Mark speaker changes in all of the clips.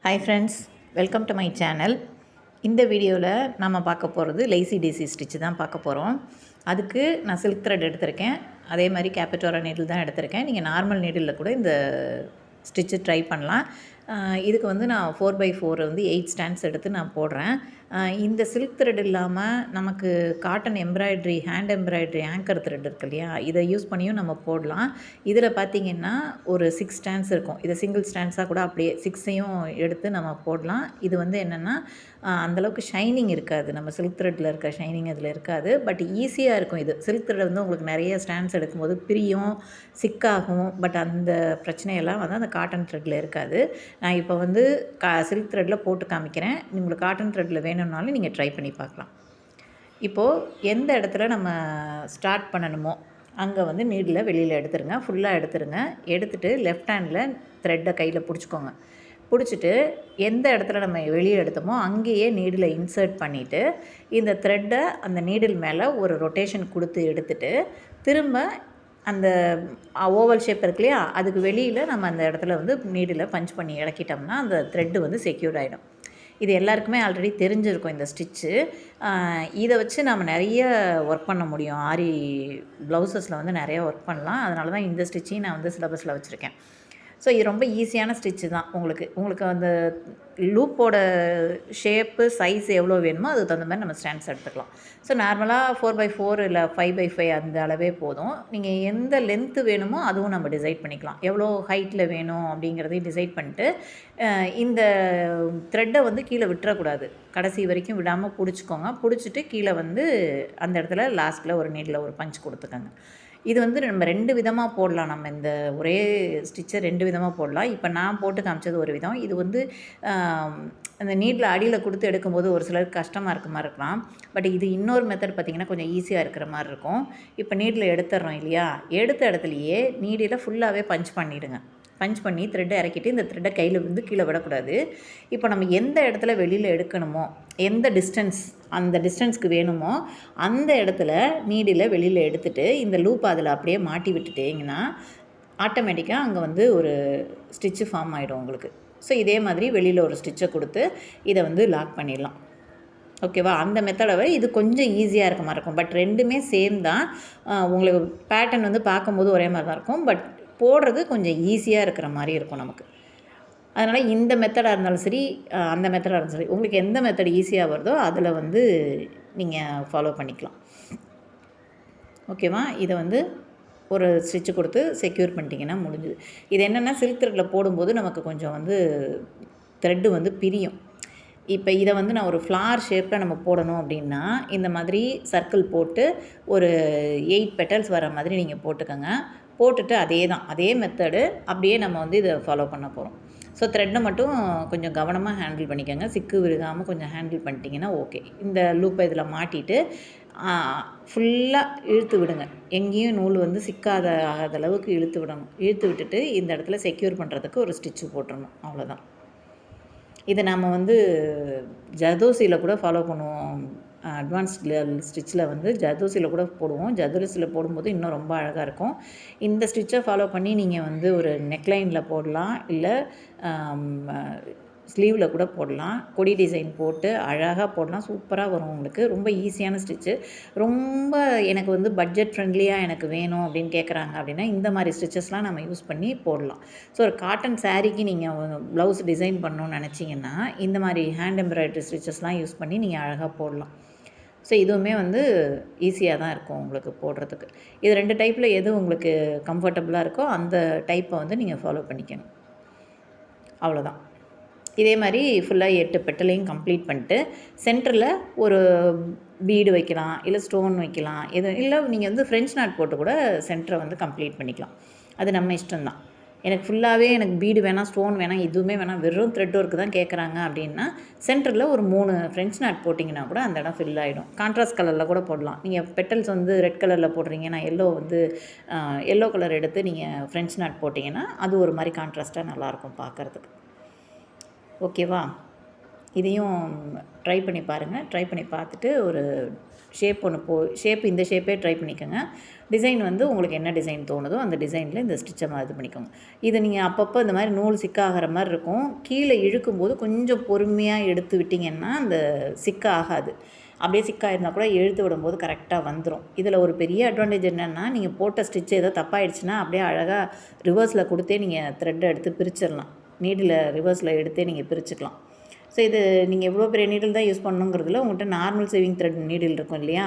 Speaker 1: Hi friends, welcome to my channel. இந்த வீடியோவில் நம்ம பார்க்க போகிறது லேசி டேசி ஸ்டிச்சு தான் பார்க்க போகிறோம். அதுக்கு நான் சில்க் த்ரெட் எடுத்திருக்கேன். அதே மாதிரி கேபிட்டோரா நீடில் தான் எடுத்திருக்கேன். நீங்கள் நார்மல் நீடிலில் கூட இந்த ஸ்டிச்சு ட்ரை பண்ணலாம். இதுக்கு வந்து நான் 4x4 வந்து 8 ஸ்டாண்ட்ஸ் எடுத்து நான் போடுறேன். இந்த சில்க் த்ரெட் இல்லாமல் நமக்கு cotton embroidery, hand embroidery anchor thread இருக்கு இல்லையா, இதை யூஸ் பண்ணியும் நம்ம போடலாம். இதில் பார்த்திங்கன்னா ஒரு 6 ஸ்டாண்ட்ஸ் இருக்கும். இதை சிங்கிள் ஸ்டாண்ட்ஸாக கூட அப்படியே 6ஐயும் எடுத்து நம்ம போடலாம். இது வந்து என்னென்னா அந்தளவுக்கு ஷைனிங் இருக்காது. நம்ம சில்க் த்ரெட்டில் இருக்க ஷைனிங் அதில் இருக்காது. பட் ஈஸியாக இருக்கும். இது சில்க் த்ரெட் வந்து உங்களுக்கு நிறைய ஸ்டாண்ட்ஸ் எடுக்கும்போது பிரியும், சிக்காகும். பட் அந்த பிரச்சனையெல்லாம் வந்து அந்த காட்டன் த்ரெட்டில் இருக்காது. நான் இப்போ வந்து சில்க் த்ரெட்டில் போட்டு காமிக்கிறேன். உங்களுக்கு காட்டன் த்ரெட்டில் வேணும்னாலும் நீங்கள் ட்ரை பண்ணி பார்க்கலாம். இப்போது எந்த இடத்துல நம்ம ஸ்டார்ட் பண்ணணுமோ அங்கே வந்து நீடில் வெளியில் எடுத்துருங்க, ஃபுல்லாக எடுத்துருங்க. எடுத்துகிட்டு லெஃப்ட் ஹேண்டில் த்ரெட்டை கையில் பிடிச்சிக்கோங்க. பிடிச்சிட்டு எந்த இடத்துல நம்ம வெளியே எடுத்தோமோ அங்கேயே நீடில் இன்சர்ட் பண்ணிவிட்டு இந்த த்ரெட்டை அந்த நீடில் மேலே ஒரு ரொட்டேஷன் கொடுத்து எடுத்துகிட்டு திரும்ப அந்த ஓவல் ஷேப் இருக்கு இல்லையா, அதுக்கு வெளியில் நம்ம அந்த இடத்துல வந்து நீடில் பஞ்ச் பண்ணி இறக்கிட்டோம்னா அந்த த்ரெட்டு வந்து செக்யூர்ட் ஆகிடும். இது எல்லாருக்குமே ஆல்ரெடி தெரிஞ்சிருக்கும் இந்த ஸ்டிச்சு. இதை வச்சு நம்ம நிறைய ஒர்க் பண்ண முடியும். ஆரி ப்ளவுசஸில் வந்து நிறைய ஒர்க் பண்ணலாம். அதனால தான் இந்த ஸ்டிச்சையும் நான் வந்து சிலபஸில் வச்சுருக்கேன். ஸோ இது ரொம்ப ஈஸியான ஸ்டிச்சு தான். உங்களுக்கு அந்த லூப்போட ஷேப்பு, சைஸ் எவ்வளோ வேணுமோ அதுக்கு தகுந்த மாதிரி நம்ம ஸ்டாண்ட்ஸ் எடுத்துக்கலாம். ஸோ நார்மலாக 4x4 இல்லை 5x5 அந்த அளவே போதும். நீங்கள் எந்த லென்த்து வேணுமோ அதுவும் நம்ம டிசைட் பண்ணிக்கலாம். எவ்வளோ ஹைட்டில் வேணும் அப்படிங்கிறதையும் டிசைட் பண்ணிட்டு இந்த த்ரெட்டை வந்து கீழே விட்டுறக்கூடாது. கடைசி வரைக்கும் விடாமல் பிடிச்சிக்கோங்க. பிடிச்சிட்டு கீழே வந்து அந்த இடத்துல லாஸ்ட்டில் ஒரு நீடில் ஒரு பஞ்ச் கொடுத்துக்கோங்க. இது வந்து நம்ம 2 விதமாக போடலாம். நம்ம இந்த ஒரே ஸ்டிச்சை 2 விதமாக போடலாம். இப்போ நான் போட்டு காமிச்சது ஒரு விதம். இது வந்து அந்த நீடில் அடியில் கொடுத்து எடுக்கும்போது ஒரு சிலருக்கு கஷ்டமாக இருக்க மாதிரி இருக்கலாம். பட் இது இன்னொரு மெத்தட் பார்த்திங்கன்னா கொஞ்சம் ஈஸியாக இருக்கிற மாதிரி இருக்கும். இப்போ நீடில் எடுத்துடுறோம் இல்லையா, எடுத்த இடத்துலையே நீடில் ஃபுல்லாகவே பஞ்ச் பண்ணிவிடுங்க. பஞ்ச் பண்ணி த்ரெட்டை இறக்கிட்டு இந்த த்ரெட்டை கையில் வந்து கீழே விடக்கூடாது. இப்போ நம்ம எந்த இடத்துல வெளியில் எடுக்கணுமோ, எந்த அந்த டிஸ்டன்ஸ்க்கு வேணுமோ அந்த இடத்துல நீடில் வெளியில் எடுத்துகிட்டு இந்த லூப் அதில் அப்படியே மாட்டி விட்டுட்டிங்கன்னா ஆட்டோமேட்டிக்காக அங்கே வந்து ஒரு ஸ்டிச்சு ஃபார்ம் ஆகிடும் உங்களுக்கு. ஸோ இதே மாதிரி வெளியில் ஒரு ஸ்டிச்சை கொடுத்து இதை வந்து லாக் பண்ணிடலாம். ஓகேவா? அந்த மெத்தடை இது கொஞ்சம் ஈஸியாக இருக்க மாதிரி இருக்கும். பட் ரெண்டுமே சேம் தான். உங்களுக்கு பேட்டர்ன் வந்து பார்க்கும்போது ஒரே மாதிரி தான் இருக்கும். பட் போடுறது கொஞ்சம் ஈஸியாக இருக்கிற மாதிரி இருக்கும் நமக்கு. அதனால் இந்த மெத்தடாக இருந்தாலும் சரி, அந்த மெத்தடாக இருந்தாலும் சரி, உங்களுக்கு எந்த மெத்தட் ஈஸியாக வருதோ அதில் வந்து நீங்கள் ஃபாலோ பண்ணிக்கலாம். ஓகேவா? இதை வந்து ஒரு ஸ்டிச்சு கொடுத்து செக்யூர் பண்ணிட்டீங்கன்னா முடிஞ்சுது. இது என்னென்னா சில்க் த்ரெட்டில் போடும்போது நமக்கு கொஞ்சம் வந்து த்ரெட்டு வந்து பிரியும். இப்போ இதை வந்து நான் ஒரு ஃப்ளார் ஷேப்பில் நம்ம போடணும் அப்படின்னா இந்த மாதிரி சர்க்கிள் போட்டு ஒரு 8 பெட்டல்ஸ் வர மாதிரி நீங்கள் போட்டுக்கோங்க. போட்டுட்டு அதே மெத்தடு அப்படியே நம்ம வந்து இதை ஃபாலோ பண்ண போகிறோம். ஸோ த்ரெட்டை மட்டும் கொஞ்சம் கவனமாக ஹேண்டில் பண்ணிக்கோங்க. சிக்கு விழுகாமல் கொஞ்சம் ஹேண்டில் பண்ணிட்டீங்கன்னா ஓகே. இந்த லூப்பை இதில் மாட்டிட்டு ஃபுல்லாக இழுத்து விடுங்க. எங்கேயும் நூல் வந்து சிக்காத ஆகாத அளவுக்கு இழுத்து விடணும். இழுத்து விட்டுட்டு இந்த இடத்துல செக்யூர் பண்ணுறதுக்கு ஒரு ஸ்டிச்சு போட்டுடணும். அவ்வளோதான். இதை நம்ம வந்து ஜர்தோசியில் கூட ஃபாலோ பண்ணுவோம். அட்வான்ஸ்ட் ஸ்டிச்சில் வந்து ஜர்தோசியில் கூட போடுவோம். ஜர்தோசியில் போடும்போது இன்னும் ரொம்ப அழகாக இருக்கும். இந்த ஸ்டிச்சை ஃபாலோ பண்ணி நீங்கள் வந்து ஒரு நெக்லைனில் போடலாம், இல்லை ஸ்லீவில் கூட போடலாம். கொடி டிசைன் போட்டு அழகாக போடலாம். சூப்பராக வரும் உங்களுக்கு. ரொம்ப ஈஸியான ஸ்டிச்சு. ரொம்ப எனக்கு வந்து பட்ஜெட் ஃப்ரெண்ட்லியாக எனக்கு வேணும் அப்படின்னு கேட்குறாங்க அப்படின்னா இந்த மாதிரி ஸ்டிச்சஸ்லாம் நம்ம யூஸ் பண்ணி போடலாம். ஸோ ஒரு காட்டன் சாரீக்கு நீங்கள் ப்ளவுஸ் டிசைன் பண்ணணும்னு நினச்சிங்கன்னா இந்த மாதிரி ஹேண்ட் எம்ப்ராய்டரி ஸ்டிச்சஸ்லாம் யூஸ் பண்ணி நீங்கள் அழகாக போடலாம். ஸோ இதுவுமே வந்து ஈஸியாக தான் இருக்கும் உங்களுக்கு போடுறதுக்கு. இது 2 டைப்பில் எது உங்களுக்கு கம்ஃபர்டபுளாக இருக்கோ அந்த டைப்பை வந்து நீங்கள் ஃபாலோ பண்ணிக்கணும். அவ்வளோதான். இதே மாதிரி ஃபுல்லாக 8 பெட்டலையும் கம்ப்ளீட் பண்ணிட்டு சென்டரில் ஒரு பீடு வைக்கலாம், இல்லை ஸ்டோன் வைக்கலாம். இல்லை நீங்கள் வந்து ஃப்ரெஞ்ச் நாட் போட்டு கூட சென்டரை வந்து கம்ப்ளீட் பண்ணிக்கலாம். அது நம்ம இஷ்டம்தான். எனக்கு ஃபுல்லாகவே எனக்கு பீடு வேணாம், ஸ்டோன் வேணாம், எதுவுமே வேணாம், வெறும் த்ரெட் ஒர்க்கு தான் கேட்குறாங்க அப்படின்னா சென்டரில் ஒரு 3 ஃப்ரெஞ்ச் நாட் போட்டிங்கன்னா கூட அந்த இடம் ஃபில் ஆகிடும். கான்ட்ராஸ்ட் கலரில் கூட போடலாம். நீங்கள் பெட்டல்ஸ் வந்து ரெட் கலரில் போடுறீங்க, நான் எல்லோ கலர் எடுத்து நீங்கள் ஃப்ரெஞ்ச் நாட் போட்டிங்கன்னா அது ஒரு மாதிரி கான்ட்ராஸ்ட்டாக நல்லாயிருக்கும் பார்க்குறதுக்கு. ஓகேவா? இதையும் ட்ரை பண்ணி பாருங்கள். ட்ரை பண்ணி பார்த்துட்டு ஒரு ஷேப் இந்த ஷேப்பே ட்ரை பண்ணிக்கோங்க. டிசைன் வந்து உங்களுக்கு என்ன டிசைன் தோணுதோ அந்த டிசைனில் இந்த ஸ்டிச்சை இது பண்ணிக்கோங்க. இதை நீங்கள் அப்பப்போ இந்த மாதிரி நூல் சிக்காகிற மாதிரி இருக்கும். கீழே இழுக்கும்போது கொஞ்சம் பொறுமையாக எடுத்து விட்டிங்கன்னா அந்த சிக்க ஆகாது. அப்படியே சிக்காயிருந்தால் கூட இழுத்து விடும்போது கரெக்டாக வந்துடும். இதில் ஒரு பெரிய அட்வான்டேஜ் என்னென்னா, நீங்கள் போட்ட ஸ்டிச் ஏதோ தப்பாயிடுச்சுன்னா அப்படியே அழகாக ரிவர்ஸில் கொடுத்தே நீங்கள் த்ரெட்டை எடுத்து பிரிச்சிடலாம். நீடில் ரிவர்ஸில் எடுத்தே நீங்கள் பிரிச்சுக்கலாம். ஸோ இது நீங்கள் எவ்வளோ பெரிய நீடில் தான் யூஸ் பண்ணணுங்கிறதுல உங்கள்கிட்ட நார்மல் சேவிங் த்ரெட் நீடில் இருக்கும் இல்லையா,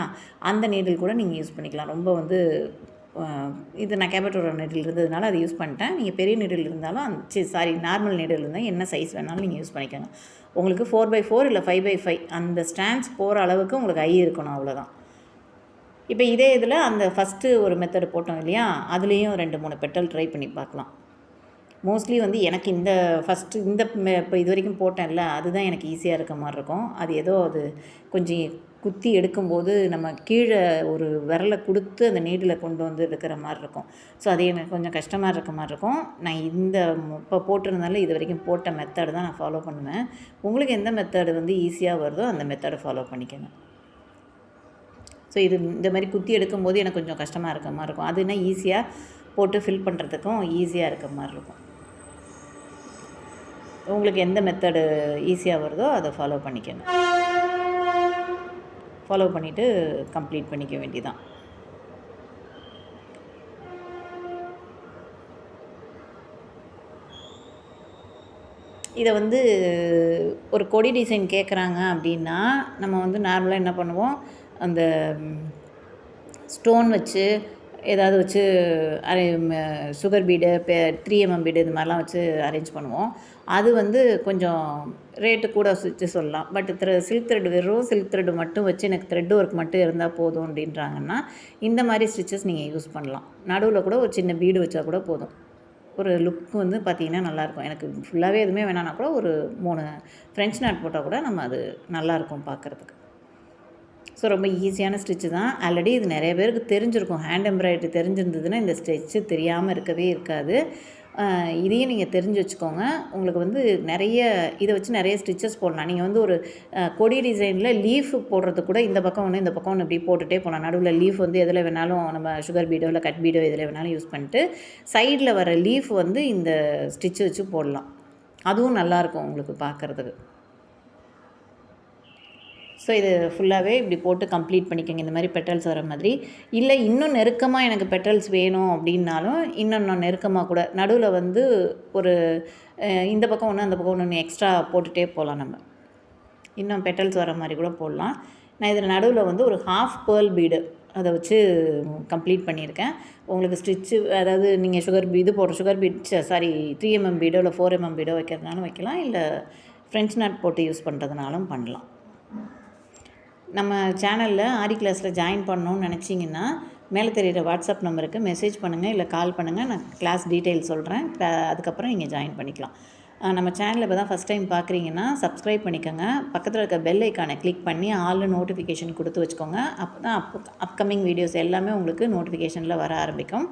Speaker 1: அந்த நீடில் கூட நீங்கள் யூஸ் பண்ணிக்கலாம். ரொம்ப இது நான் கேபட்டோட நீடில் இருந்ததுனால அதை யூஸ் பண்ணிட்டேன். நீங்கள் பெரிய நீடில் இருந்தாலும் நார்மல் நீடில் இருந்தால் என்ன சைஸ் வேணாலும் நீங்கள் யூஸ் பண்ணிக்கோங்க. உங்களுக்கு 4x4 இல்லை 5x5 அந்த ஸ்டாண்ட்ஸ் போகிற அளவுக்கு உங்களுக்கு இருக்கணும், அவ்வளோதான். இப்போ இதே இதில் அந்த ஃபஸ்ட்டு ஒரு மெத்தடு போட்டோம் இல்லையா, அதுலேயும் 2-3 பெட்டல் ட்ரை பண்ணி பார்க்கலாம். மோஸ்ட்லி எனக்கு இப்போ இது வரைக்கும் போட்டேன்ல, அதுதான் எனக்கு ஈஸியாக இருக்க மாதிரி இருக்கும். அது கொஞ்சம் குத்தி எடுக்கும்போது நம்ம கீழே ஒரு விரலை கொடுத்து அந்த நீடில் கொண்டு வந்து எடுக்கிற மாதிரி இருக்கும். ஸோ அது எனக்கு கொஞ்சம் கஷ்டமாக இருக்க மாதிரி இருக்கும். நான் இப்போ போட்டிருந்தால இது வரைக்கும் போட்ட மெத்தடு தான் நான் ஃபாலோ பண்ணுவேன். உங்களுக்கு எந்த மெத்தடு ஈஸியாக வருதோ அந்த மெத்தடை ஃபாலோ பண்ணிக்கோங்க. ஸோ இந்த மாதிரி குத்தி எடுக்கும்போது எனக்கு கொஞ்சம் கஷ்டமாக இருக்க மாதிரி இருக்கும். அதுனா ஈஸியாக போட்டு ஃபில் பண்ணுறதுக்கும் ஈஸியாக இருக்க மாதிரி இருக்கும். உங்களுக்கு எந்த மெத்தடு ஈஸியாக வருதோ அதை ஃபாலோ பண்ணிக்கோங்க. ஃபாலோ பண்ணிவிட்டு கம்ப்ளீட் பண்ணிக்க வேண்டியதான். இதை ஒரு கொடி டிசைன் கேட்குறாங்க அப்படின்னா நம்ம நார்மலாக என்ன பண்ணுவோம், அந்த ஸ்டோன் வச்சு ஏதாவது வச்சு சுகர் பீடு 3mm பீடு இது மாதிரிலாம் வச்சு அரேஞ்ச் பண்ணுவோம். அது கொஞ்சம் ரேட்டு கூட வச்சு சொல்லலாம். பட் சில்க் த்ரெட் வெறும் சில்க் த்ரெட்டு மட்டும் வச்சு எனக்கு த்ரெட் ஒர்க் மட்டும் இருந்தால் போதும் அப்படின்றாங்கன்னா இந்த மாதிரி ஸ்டிச்சஸ் நீங்கள் யூஸ் பண்ணலாம். நடுவில் கூட ஒரு சின்ன பீடு வச்சா கூட போதும். ஒரு லுக் பார்த்திங்கன்னா நல்லாயிருக்கும். எனக்கு ஃபுல்லாகவே எதுவுமே வேணான்னா கூட ஒரு 3 ஃப்ரெஞ்ச் நாட் போட்டால் கூட அது நல்லாயிருக்கும் பார்க்குறதுக்கு. ஸோ ரொம்ப ஈஸியான ஸ்டிச்சு தான். ஆல்ரெடி இது நிறைய பேருக்கு தெரிஞ்சிருக்கும். ஹேண்ட் எம்ப்ராய்டரி தெரிஞ்சிருந்ததுன்னா இந்த ஸ்டிச்சு தெரியாமல் இருக்கவே இருக்காது. இதையும் நீங்கள் தெரிஞ்சு வச்சுக்கோங்க. உங்களுக்கு இதை வச்சு நிறைய ஸ்டிச்சஸ் போடலாம். நீங்கள் ஒரு கொடி டிசைனில் லீஃப் போடுறது கூட இந்த பக்கம் ஒன்று இந்த பக்கம் ஒன்று இப்படி போட்டுகிட்டே போகலாம். நடுவில் லீஃப் எதில் வேணாலும் நம்ம சுகர் பீடோ இல்லை கட் பீடோ எதில் வேணாலும் யூஸ் பண்ணிட்டு சைடில் வர லீஃப் இந்த ஸ்டிச்சு வச்சு போடலாம். அதுவும் நல்லாயிருக்கும் உங்களுக்கு பார்க்குறதுக்கு. ஸோ இது ஃபுல்லாகவே இப்படி போட்டு கம்ப்ளீட் பண்ணிக்கோங்க. இந்த மாதிரி பெட்டல்ஸ் வர மாதிரி. இல்லை இன்னும் நெருக்கமாக எனக்கு பெட்டல்ஸ் வேணும் அப்படின்னாலும் இன்னும் நெருக்கமாக கூட நடுவில் ஒரு இந்த பக்கம் ஒன்று அந்த பக்கம் ஒன்று எக்ஸ்ட்ரா போட்டுகிட்டே போகலாம். நம்ம இன்னும் பெட்டல்ஸ் வர மாதிரி கூட போடலாம். நான் இதில் நடுவில் ஒரு ஹாஃப் பேர்ல் பீடு அதை வச்சு கம்ப்ளீட் பண்ணியிருக்கேன். உங்களுக்கு ஸ்டிச்சு அதாவது நீங்கள் சுகர் பீட் 3mm பீடோ இல்லை 4mm பீடோ வைக்கிறதுனாலும் வைக்கலாம், இல்லை ஃப்ரெஞ்ச் நாட் போட்டு யூஸ் பண்ணுறதுனாலும் பண்ணலாம். நம்ம சேனலில் ஆரி கிளாஸில் ஜாயின் பண்ணணுன்னு நினச்சிங்கன்னா மேலே தெரிகிற வாட்ஸ்அப் நம்பருக்கு மெசேஜ் பண்ணுங்கள், இல்லை கால் பண்ணுங்கள். நான் கிளாஸ் டீட்டெயில் சொல்கிறேன். அதுக்கப்புறம் நீங்கள் ஜாயின் பண்ணிக்கலாம். நம்ம சேனலில் இப்போ தான் ஃபஸ்ட் டைம் பார்க்குறீங்கன்னா சப்ஸ்கிரைப் பண்ணிக்கோங்க. பக்கத்தில் இருக்க பெல் ஐக்கானை கிளிக் பண்ணி ஆல் நோட்டிஃபிகேஷன் கொடுத்து வச்சுக்கோங்க. அப்போ தான் அப்கமிங் வீடியோஸ் எல்லாமே உங்களுக்கு நோட்டிஃபிகேஷனில் வர ஆரம்பிக்கும்.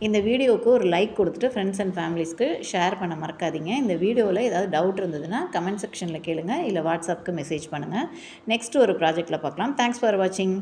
Speaker 1: இந்த வீடியோவுக்கு ஒரு லைக் கொடுத்துட்டு ஃப்ரெண்ட்ஸ் அண்ட் ஃபேமிலிஸ்க்கு ஷேர் பண்ண மறக்காதீங்க. இந்த வீடியோவில் ஏதாவது டவுட் இருந்ததுன்னா கமெண்ட் செக்ஷனில் கேளுங்க, இல்லை வாட்ஸ்அப்புக்கு மெசேஜ் பண்ணுங்கள். நெக்ஸ்ட் ஒரு ப்ராஜெக்டில் பார்க்கலாம். தேங்க்ஸ் ஃபார் வாட்சிங்.